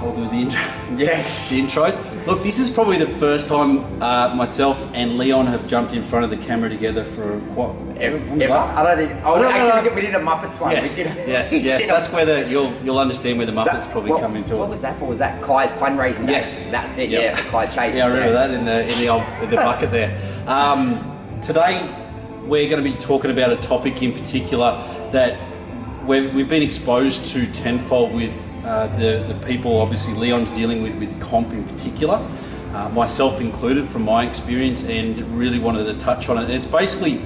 I'll do the intro. Yes. The intros. Look, this is probably the first time myself and Leon have jumped in front of the camera together for what? Ever. I don't think. Oh, no, actually, we did a Muppets one. Yes, yes. That's where you'll understand where the Muppets probably come into it. What was that for? Was that Kai's fundraising day? Yes. That's it. Yep. Yeah, Kai Chase. Yeah, I remember that in the bucket there. Today we're going to be talking about a topic in particular that we've been exposed to tenfold with the people. Obviously, Leon's dealing with comp in particular, myself included, from my experience, and really wanted to touch on it. And it's basically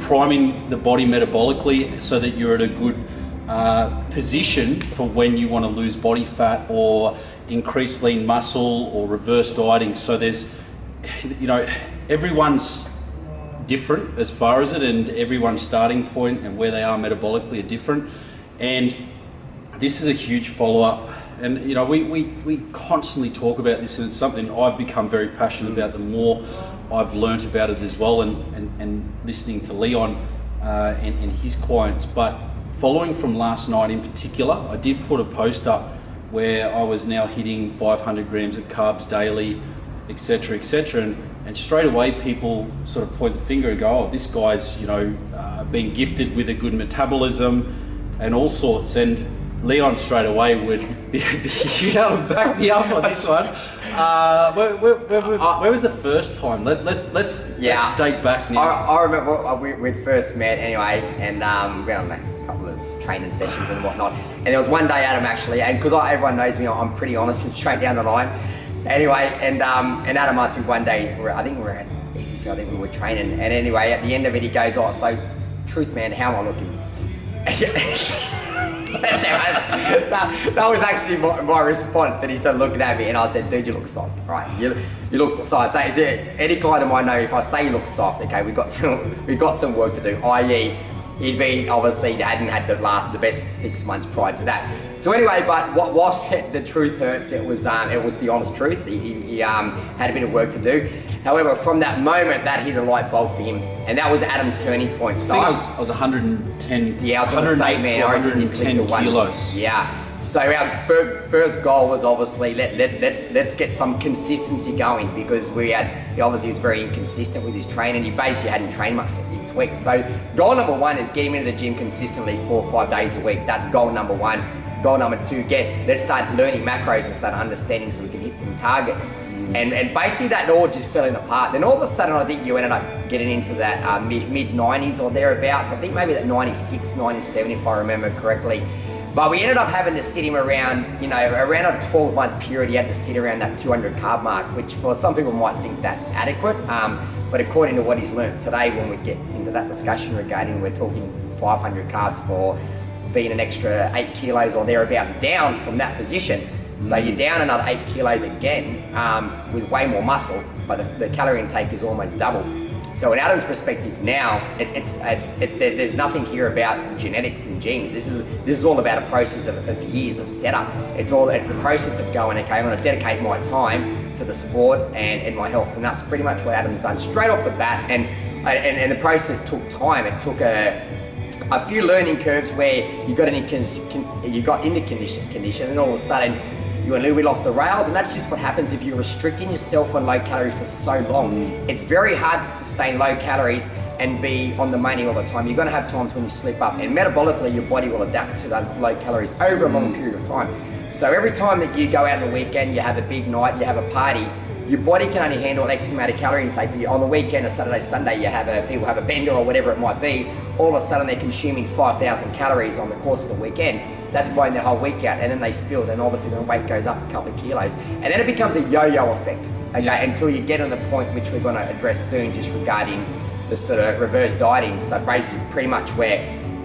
priming the body metabolically so that you're at a good position for when you want to lose body fat or increase lean muscle or reverse dieting. So there's, everyone's different as far as it, and everyone's starting point and where they are metabolically are different. And this is a huge follow-up. And we constantly talk about this, and it's something I've become very passionate about the more I've learnt about it as well, and listening to Leon and his clients. But following from last night in particular, I did put a post up where I was now hitting 500 grams of carbs daily, etc., etc. And straight away people sort of point the finger and go, oh, this guy's being gifted with a good metabolism and all sorts. And Leon straight away would be able to back me up on this one. Where was the first time? Let's date back now. I remember we'd first met anyway, and we went on a couple of training sessions and whatnot. And there was one day, Adam, actually, and because everyone knows me, I'm pretty honest and straight down the line. Anyway, and Adam asked me one day, I think we were at Easy Field, I think we were training, and anyway, at the end of it, he goes, oh, so, truth, man, how am I looking? that was actually my response, and he started looking at me, and I said, dude, you look soft, right? You look soft. So is there any client of mine know if I say you look soft, okay, we've got some work to do, i.e., he'd been, obviously, hadn't had the best 6 months prior to that. So anyway, but what was the truth hurts, it was the honest truth. He had a bit of work to do. However, from that moment, that hit a light bulb for him, and that was Adam's turning point. So I was 110. Yeah, I was going to say, man, 110 kilos. Yeah. So our first goal was obviously let's get some consistency going, because he obviously was very inconsistent with his training. He basically hadn't trained much for 6 weeks. So goal number one is get him into the gym consistently 4 or 5 days a week. That's goal number one. Goal number two, let's start learning macros and start understanding so we can hit some targets. And basically that all just fell apart. Then all of a sudden, I think you ended up getting into that mid 90s or thereabouts. I think maybe that 96, 97, if I remember correctly. But we ended up having to sit him around, around a 12-month period, he had to sit around that 200 carb mark, which for some people might think that's adequate. But according to what he's learned today, when we get into that discussion regarding, we're talking 500 carbs for being an extra 8 kilos or thereabouts down from that position. So you're down another 8 kilos again with way more muscle, but the calorie intake is almost double. So in Adam's perspective now, there's nothing here about genetics and genes. This is all about a process of years of setup. It's a process of going, okay, I'm going to dedicate my time to the sport and my health, and that's pretty much what Adam's done straight off the bat. And the process took time. It took a few learning curves where you got into condition, and all of a sudden you went a little bit off the rails, and that's just what happens if you're restricting yourself on low calories for so long. It's very hard to sustain low calories and be on the money all the time. You're going to have times when you slip up, and metabolically your body will adapt to those low calories over a long period of time. So every time that you go out on the weekend, you have a big night, you have a party, your body can only handle X amount of calorie intake. On the weekend, a Saturday, Sunday, people have a bender or whatever it might be. All of a sudden, they're consuming 5,000 calories on the course of the weekend. That's blowing their whole week out, and then they spill. Then obviously, the weight goes up a couple of kilos, and then it becomes a yo-yo effect. Okay, until you get on the point which we're going to address soon, just regarding the sort of reverse dieting. So basically, pretty much where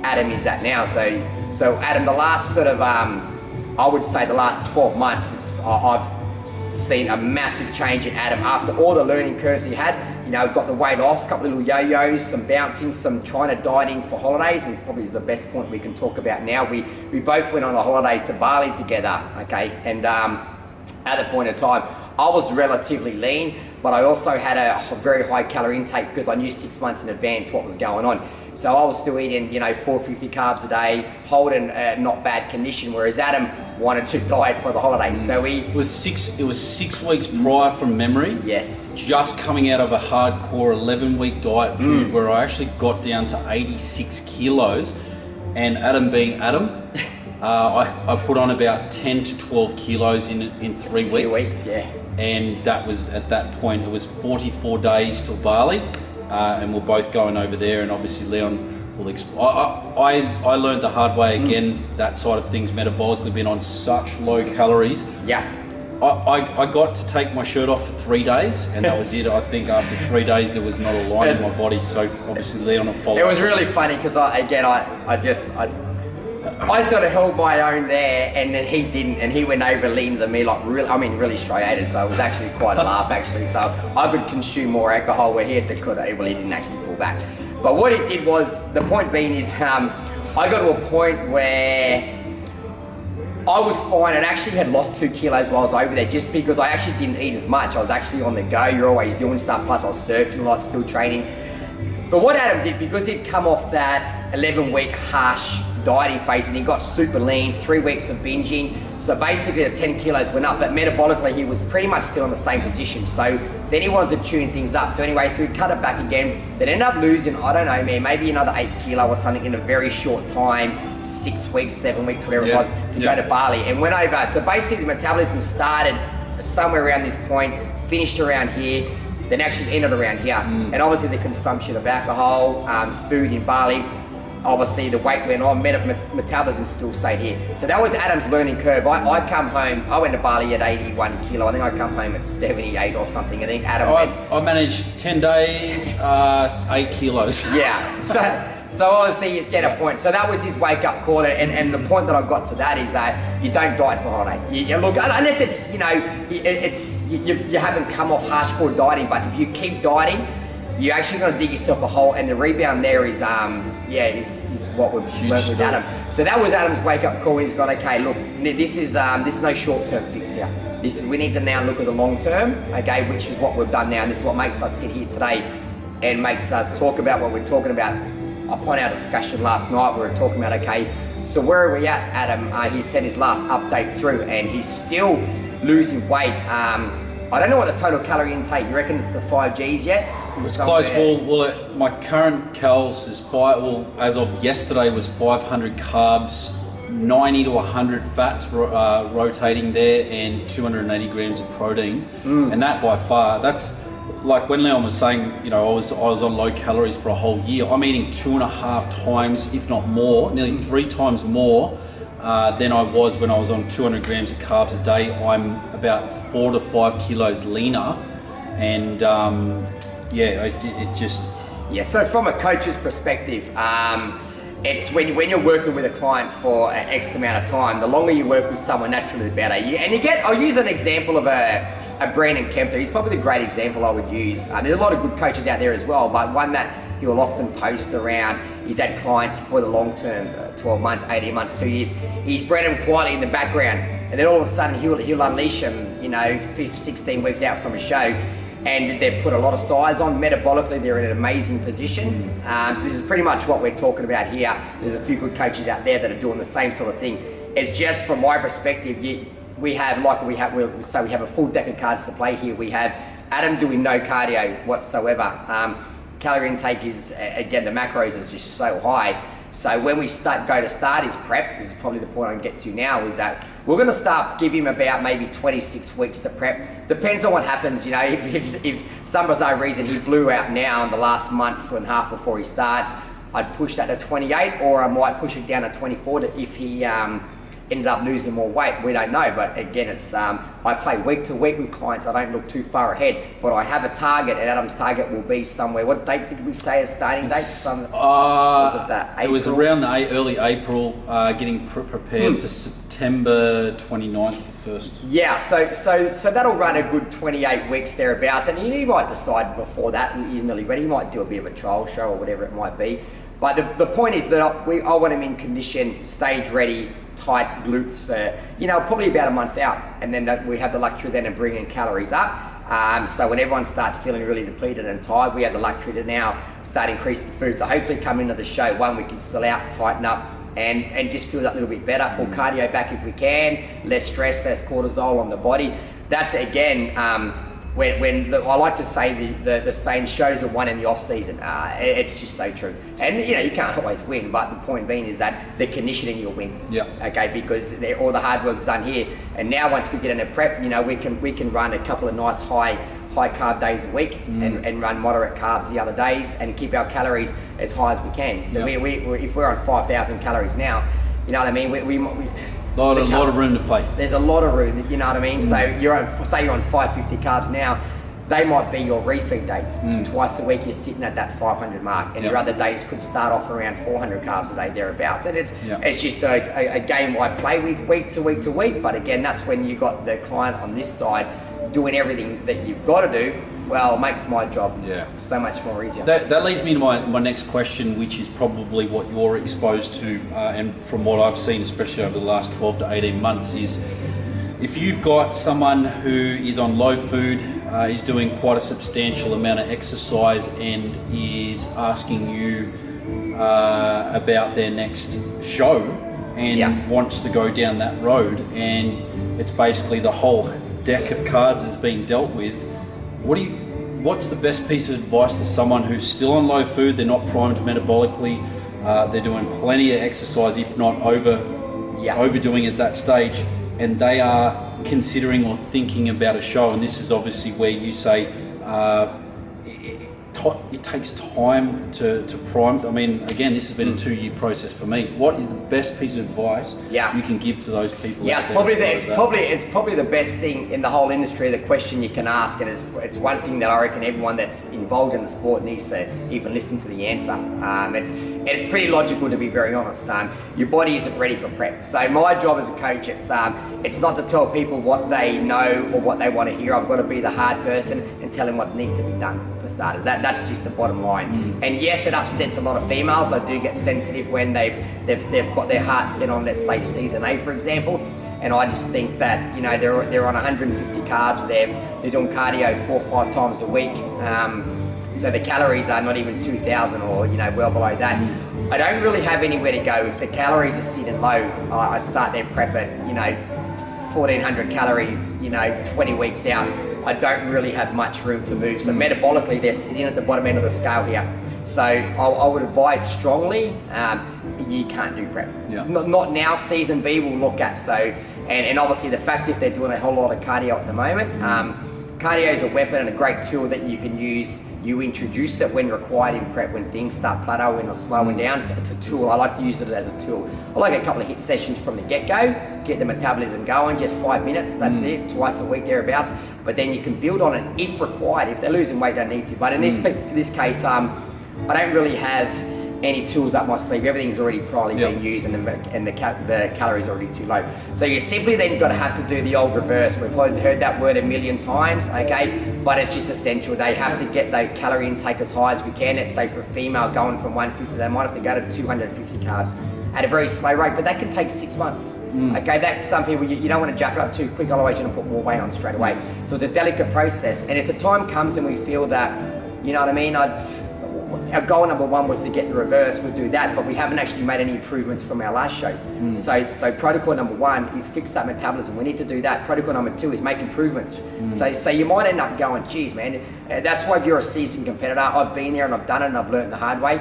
Adam is at now. So Adam, the last sort of, I would say, the last 12 months, I've seen a massive change in Adam after all the learning curves he had. Got the weight off, a couple of little yo-yos, some bouncing, some trying to dieting for holidays, and probably is the best point we can talk about now. We both went on a holiday to Bali together, okay, and at the point of time, I was relatively lean, but I also had a very high calorie intake because I knew 6 months in advance what was going on. So I was still eating, 450 carbs a day, holding not bad condition, whereas Adam wanted to diet for the holidays. So it was 6 weeks prior from memory. Yes. Just coming out of a hardcore 11-week diet period where I actually got down to 86 kilos, and Adam being Adam, I put on about 10 to 12 kilos in 3 weeks. 3 weeks, yeah. And that was, at that point, it was 44 days till Bali, and we're both going over there, and obviously Leon will I learned the hard way again, that side of things, metabolically, being on such low calories. Yeah. I got to take my shirt off for 3 days, and that was it. I think after 3 days there was not a line in my body, so obviously Leon will follow. It was really funny because I sort of held my own there, and then he didn't, and he went over lean than me, like really striated. So it was actually quite a laugh actually. So I could consume more alcohol where he had to he didn't actually pull back. But what he did was, the point being is, I got to a point where I was fine and actually had lost 2 kilos while I was over there, just because I actually didn't eat as much. I was actually on the go. You're always doing stuff. Plus I was surfing a lot, still training. But what Adam did, because he'd come off that 11-week harsh dieting phase and he got super lean, 3 weeks of binging. So basically the 10 kilos went up, but metabolically he was pretty much still in the same position. So then he wanted to tune things up. So anyway, so we cut it back again. Then ended up losing, I don't know, man, maybe another 8 kilo or something in a very short time, 6 weeks, 7 weeks, whatever it was, to go to Bali. And went over. So basically the metabolism started somewhere around this point, finished around here, then actually ended around here. And obviously the consumption of alcohol, food in Bali, obviously the weight went on, metabolism still stayed here. So that was Adam's learning curve. I come home, I went to Bali at 81 kilo. I think I come home at 78 or something. I think Adam I managed 10 days, 8 kilos. Yeah, so obviously he's getting a point. So that was his wake up call, and the point that I got to that is that you don't diet for holiday. You look, unless it's, you haven't come off hardcore dieting, but if you keep dieting, you're actually going to dig yourself a hole, and the rebound there is what we've just learned with Adam. So that was Adam's wake up call. He's gone, okay, look, this is no short term fix here. We need to now look at the long term, okay, which is what we've done now, and this is what makes us sit here today and makes us talk about what we're talking about. Upon our discussion last night, we were talking about, okay, so where are we at, Adam? He said his last update through, and he's still losing weight. I don't know what the total calorie intake, you reckon it's the 5 Gs yet? It's close. Well, my current calories is as of yesterday was 500 carbs, 90 to 100 fats rotating there, and 280 grams of protein. And that by far, that's like when Leon was saying, I was on low calories for a whole year. I'm eating 2.5 times, if not more, nearly 3 times more than I was when I was on 200 grams of carbs a day. I'm about 4 to 5 kilos leaner, and so from a coach's perspective, it's when you're working with a client for an X amount of time, the longer you work with someone, naturally the better. I'll use an example of a Brandon Kempter. He's probably the great example I would use. There's a lot of good coaches out there as well, but one that he will often post around, he's had clients for the long term, 12 months, 18 months, 2 years. He's bred them quietly in the background, and then all of a sudden he'll unleash them, 16 weeks out from a show, and they've put a lot of size on. Metabolically, they're in an amazing position. So this is pretty much what we're talking about here. There's a few good coaches out there that are doing the same sort of thing. It's just from my perspective, we have a full deck of cards to play here. We have Adam doing no cardio whatsoever. Calorie intake is, again, the macros is just so high. So when we go to start his prep, this is probably the point I can get to now, is that we're going to start give him about maybe 26 weeks to prep. Depends on what happens, if some bizarre reason he blew out now in the last month and a half before he starts, I'd push that to 28, or I might push it down to 24 if he ended up losing more weight. We don't know, but again, it's I play week to week with clients. I don't look too far ahead, but I have a target, and Adam's target will be somewhere. What date did we say as starting date? Was it that April? It was around the early April, getting prepared for September 29th, the 1st. Yeah, so that'll run a good 28 weeks thereabouts, and you might decide before that you're nearly ready. You might do a bit of a trial show or whatever it might be. But the point is that I want him in condition, stage ready, tight glutes for, probably about a month out. And then we have the luxury then of bringing calories up. So when everyone starts feeling really depleted and tired, we have the luxury to now start increasing food. So hopefully come into the show, one, we can fill out, tighten up, and just feel that little bit better, pull cardio back if we can, less stress, less cortisol on the body. That's again, I like to say the saying, shows are won in the off season. It's just so true. And you can't always win, but the point being is that the conditioning you'll win. Yeah. Okay, because all the hard work's done here. And now once we get into prep, we can run a couple of nice high carb days a week and run moderate carbs the other days and keep our calories as high as we can. So if we're on 5,000 calories now, you know what I mean? We a lot of room to play. There's a lot of room, you know what I mean? So say you're on 550 carbs now, they might be your refeed days. Twice a week you're sitting at that 500 mark, and your other days could start off around 400 carbs a day, thereabouts. And it's just a game I play with week to week to week. But again, that's when you got the client on this side doing everything that you've got to do. Well, it makes my job so much more easier. That leads me to my next question, which is probably what you're exposed to, and from what I've seen, especially over the last 12 to 18 months, is if you've got someone who is on low food, is doing quite a substantial amount of exercise, and is asking you about their next show and wants to go down that road, and it's basically the whole deck of cards is being dealt with, what's the best piece of advice to someone who's still on low food, they're not primed metabolically, they're doing plenty of exercise, if not overdoing at that stage, and they are considering or thinking about a show? And this is obviously where you say it takes time to prime. I mean, again, this has been a 2-year process for me. What is the best piece of advice you can give to those people? Yeah, it's probably the best thing in the whole industry, the question you can ask, and it's one thing that I reckon everyone that's involved in the sport needs to even listen to the answer. It's pretty logical, to be very honest. Your body isn't ready for prep. So my job as a coach, it's not to tell people what they know or what they want to hear. I've got to be the hard person and tell them what needs to be done, for starters. That's just the bottom line. And yes, it upsets a lot of females. They do get sensitive when they've got their heart set on, let's say, season A, for example. And I just think that they're on 150 carbs. They're doing cardio 4 or 5 times a week. So the calories are not even 2,000 or well below that. I don't really have anywhere to go. If the calories are sitting low, I start their prep at 1,400 calories. 20 weeks out, I don't really have much room to move. So metabolically, they're sitting at the bottom end of the scale here. So I would advise strongly, you can't do prep. Not now. Season B we'll look at. So and obviously the fact if they're doing a whole lot of cardio at the moment, cardio is a weapon and a great tool that you can use. You introduce it when required in prep, when things start plateauing or slowing down. So it's a tool. I like to use it as a tool. I like a couple of hit sessions from the get-go, get the metabolism going, just 5 minutes, that's it, twice a week, thereabouts. But then you can build on it if required. If they're losing weight, they don't need to. But in this case, I don't really have any tools up my sleeve. Everything's already probably been used, and the calories are already too low. So you simply then got to have to do the old reverse. We've heard that word a million times, okay? But it's just essential. They have to get their calorie intake as high as we can. Let's say for a female going from 150, they might have to go to 250 carbs at a very slow rate, but that can take 6 months. Okay, that's some people, you don't want to jack it up too quick, otherwise you're going to put more weight on straight away. So it's a delicate process, and if the time comes and we feel that, you know what I mean, our goal number 1 was to get the reverse, we'll do that, but we haven't actually made any improvements from our last show. So protocol number 1 is fix that metabolism. We need to do that. Protocol number 2 is make improvements. So you might end up going, geez, man, that's why if you're a seasoned competitor, I've been there and I've done it and I've learned the hard way.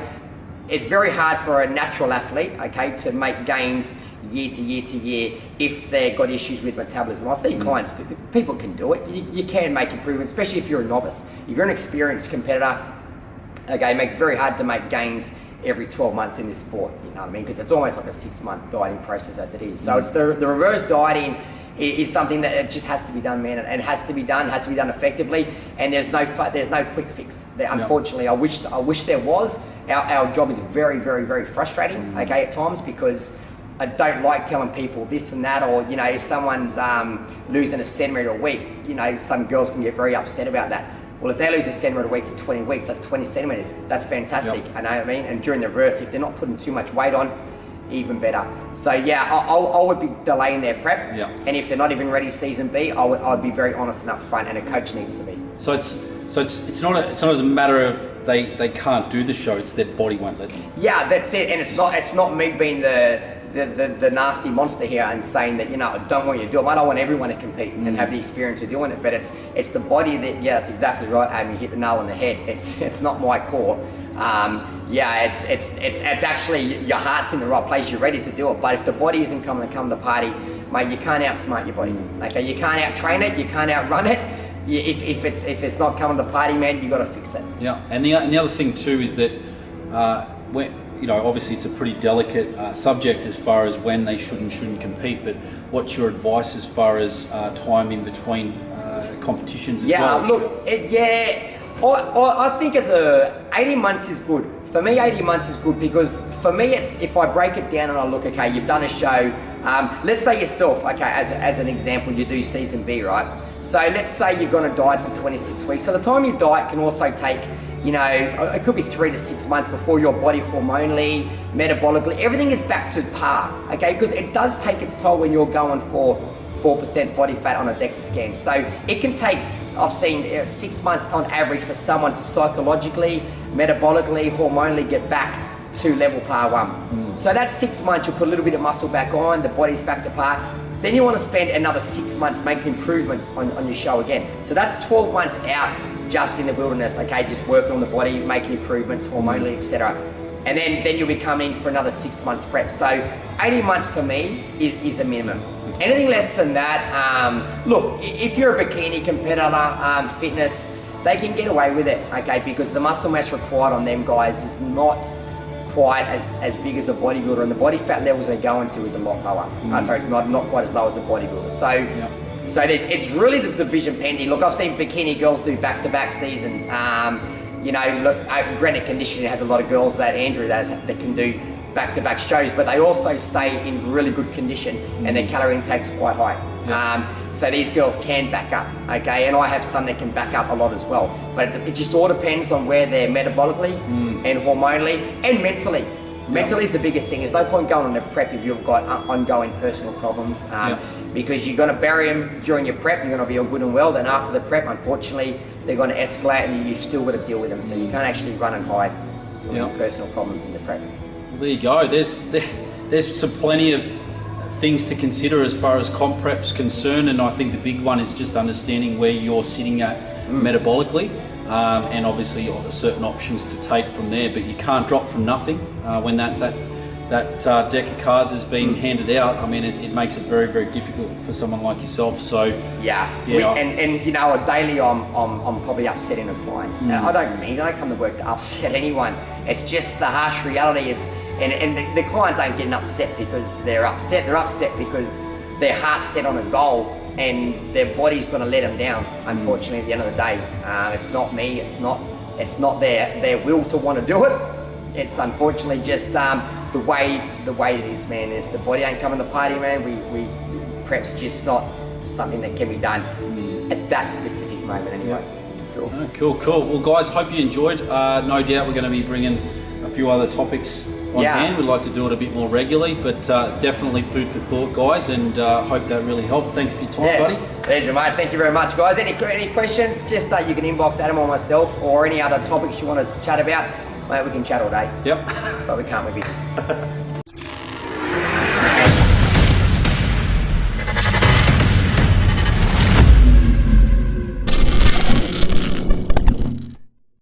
It's very hard for a natural athlete, okay, to make gains year to year to year if they've got issues with metabolism. I see clients, people can do it. You can make improvements, especially if you're a novice. If you're an experienced competitor, okay, it makes it very hard to make gains every 12 months in this sport, you know what I mean? Because it's almost like a 6-month dieting process as it is. So it's the reverse dieting is something that it just has to be done, man, and has to be done effectively, and there's no quick fix. Unfortunately, I wish there was. Our job is very, very, very frustrating, okay, at times, because I don't like telling people this and that, or if someone's losing a centimetre a week, some girls can get very upset about that. Well, if they lose a centimetre a week for 20 weeks, that's 20 centimetres. That's fantastic. I know what I mean. And during the reverse, if they're not putting too much weight on, even better. So yeah, I would be delaying their prep. And if they're not even ready season B, I'd be very honest and upfront, and a coach needs to be. So it's not a matter of they can't do the show. It's their body won't let them. Yeah, that's it. And it's not me being the nasty monster here and saying that, you know, I don't want you to do it. I don't want everyone to compete and have the experience of doing it, but it's the body that, yeah, that's exactly right, Amy, you hit the nail on the head. It's not my core. Yeah, it's actually your heart's in the right place, you're ready to do it, but if the body isn't coming to come to the party, mate, you can't outsmart your body. Okay, you can't out-train it, you can't outrun it. If it's not coming to the party, man, you got to fix it. Yeah, and the other thing too is that you know, obviously it's a pretty delicate subject as far as when they should and shouldn't compete, but what's your advice as far as time in between competitions as well? I think as 18 months is good. For me, 18 months is good because for me, if I break it down and I look, okay, you've done a show, let's say yourself, okay, as an example, you do season B, right? So let's say you're going to diet for 26 weeks. So the time you diet can also take, you know, it could be 3 to 6 months before your body hormonally, metabolically, everything is back to par, okay? Because it does take its toll when you're going for 4% body fat on a DEXA scan. So it can take, I've seen 6 months on average for someone to psychologically, metabolically, hormonally get back to level par 1. So that's 6 months, you put a little bit of muscle back on, the body's back to par. Then you want to spend another 6 months making improvements on your show again. So that's 12 months out just in the wilderness, okay, just working on the body, making improvements hormonally, etc. And then you'll be coming for another 6 months prep. So 18 months for me is a minimum. Anything less than that, look, if you're a bikini competitor, fitness, they can get away with it, okay, because the muscle mass required on them guys is not quite as big as a bodybuilder, and the body fat levels they go into is a lot lower. Sorry, it's not quite as low as the bodybuilder. So it's really the division pending. Look, I've seen bikini girls do back-to-back seasons. You know, look, Granite Conditioning has a lot of girls that can do back-to-back shows, but they also stay in really good condition and their calorie intake's quite high. So these girls can back up, okay? And I have some that can back up a lot as well. But it just all depends on where they're metabolically and hormonally and mentally. Mentally is the biggest thing. There's no point going on a prep if you've got ongoing personal problems because you're going to bury them during your prep, you're going to be all good and well. Then after the prep, unfortunately, they're going to escalate and you've still got to deal with them. So you can't actually run and hide from your personal problems in the prep. Well, there you go. There's some plenty of things to consider as far as comp prep's concerned, and I think the big one is just understanding where you're sitting at metabolically, and obviously certain options to take from there. But you can't drop from nothing when that deck of cards has been handed out. I mean, it makes it very, very difficult for someone like yourself. So and you know, daily I'm probably upsetting a client. I don't come to work to upset anyone. It's just the harsh reality of, and the clients aren't getting upset because they're upset. They're upset because their heart's set on a goal and their body's going to let them down. Unfortunately, at the end of the day, it's not me. It's not their will to want to do it. It's unfortunately just the way it is, man. If the body ain't coming to party, man, prep's just not something that can be done at that specific moment anyway. Cool. Well, guys, hope you enjoyed. No doubt we're going to be bringing a few other topics on hand. We'd like to do it a bit more regularly, but definitely food for thought, guys, and hope that really helped. Thanks for your time, buddy. Pleasure, mate. Thank you very much, guys. Any questions, just you can inbox Adam or myself, or any other topics you want us to chat about. Mate, we can chat all day. Yep. But we can't, we're busy.